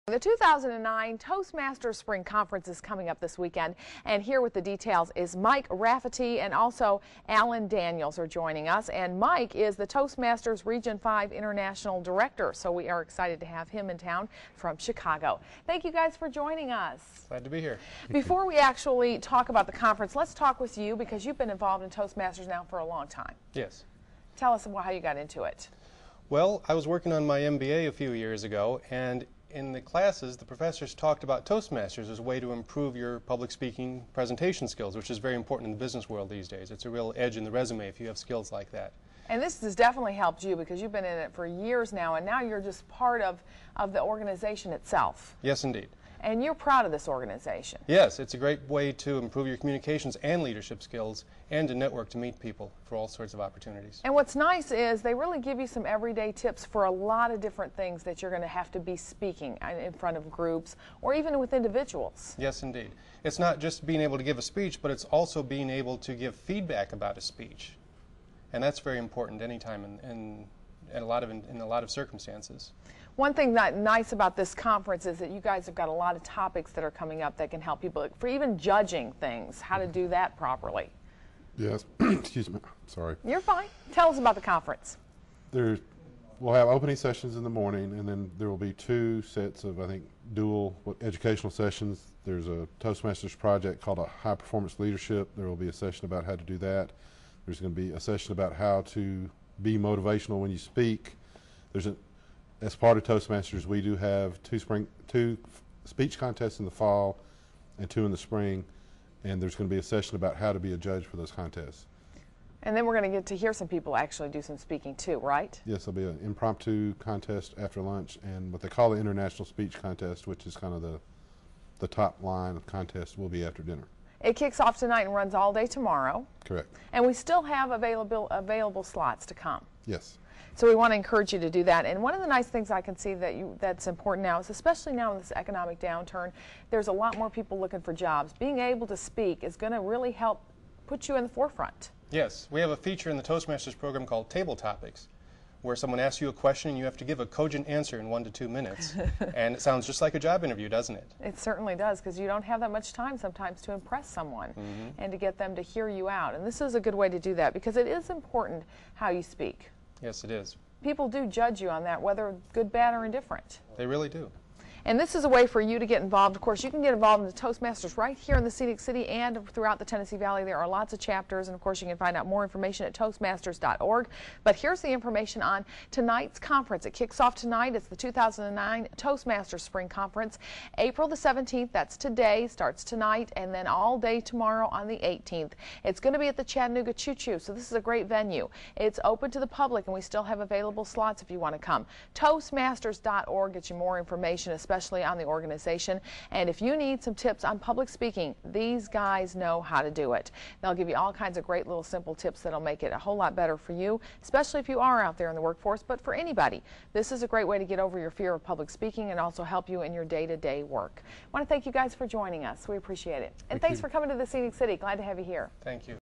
The 2009 Toastmasters Spring Conference is coming up this weekend, and here with the details is Mike Rafferty, and also Alan Daniels are joining us. And Mike is the Toastmasters Region 5 International Director, so we are excited to have him in town from Chicago. Thank you guys for joining us. Glad to be here. Before we actually talk about the conference, let's talk with you because you've been involved in Toastmasters now for a long time. Yes. Tell us how you got into it. Well, I was working on my MBA a few years ago, and in the classes, the professors talked about Toastmasters as a way to improve your public speaking presentation skills, which is very important in the business world these days. It's a real edge in the resume if you have skills like that. And this has definitely helped you because you've been in it for years now, and now you're just part of the organization itself. Yes, indeed. And you're proud of this organization. Yes, it's a great way to improve your communications and leadership skills and to network to meet people for all sorts of opportunities. And what's nice is they really give you some everyday tips for a lot of different things that you're going to have to be speaking in front of groups or even with individuals. Yes, indeed. It's not just being able to give a speech, but it's also being able to give feedback about a speech. And that's very important anytime in a lot of circumstances. One thing that's nice about this conference is that you guys have got a lot of topics that are coming up that can help people, for even judging things, how to do that properly. Yes, excuse me, sorry. You're fine. Tell us about the conference. We'll have opening sessions in the morning, and then there will be 2 sets of, I think, dual educational sessions. There's a Toastmasters project called a High Performance Leadership. There will be a session about how to do that. There's going to be a session about how to be motivational when you speak. As part of Toastmasters, we do have 2 speech contests in the fall and 2 in the spring, and there's going to be a session about how to be a judge for those contests. And then we're going to get to hear some people actually do some speaking too, right? Yes, there'll be an impromptu contest after lunch, and what they call the International Speech Contest, which is kind of the top line of contest, will be after dinner. It kicks off tonight and runs all day tomorrow. Correct. And we still have available slots to come. Yes. So we want to encourage you to do that. And one of the nice things I can see that's important now is, especially now in this economic downturn, there's a lot more people looking for jobs. Being able to speak is going to really help put you in the forefront. Yes. We have a feature in the Toastmasters program called Table Topics, where someone asks you a question and you have to give a cogent answer in 1 to 2 minutes. And it sounds just like a job interview, doesn't it? It certainly does, because you don't have that much time sometimes to impress someone and to get them to hear you out. And this is a good way to do that, because it is important how you speak. Yes, it is. People do judge you on that, whether good, bad, or indifferent. They really do. And this is a way for you to get involved. Of course, you can get involved in the Toastmasters right here in the Scenic City and throughout the Tennessee Valley. There are lots of chapters, and of course you can find out more information at toastmasters.org. But here's the information on tonight's conference. It kicks off tonight. It's the 2009 Toastmasters Spring Conference. April the 17th, that's today, starts tonight, and then all day tomorrow on the 18th. It's going to be at the Chattanooga Choo-Choo, so this is a great venue. It's open to the public, and we still have available slots if you want to come. Toastmasters.org gets you more information, especially on the organization. And if you need some tips on public speaking, these guys know how to do it. They'll give you all kinds of great little simple tips that'll make it a whole lot better for you, especially if you are out there in the workforce, but for anybody. This is a great way to get over your fear of public speaking and also help you in your day-to-day work. I want to thank you guys for joining us. We appreciate it. And thanks for coming to the Scenic City. Glad to have you here. Thank you.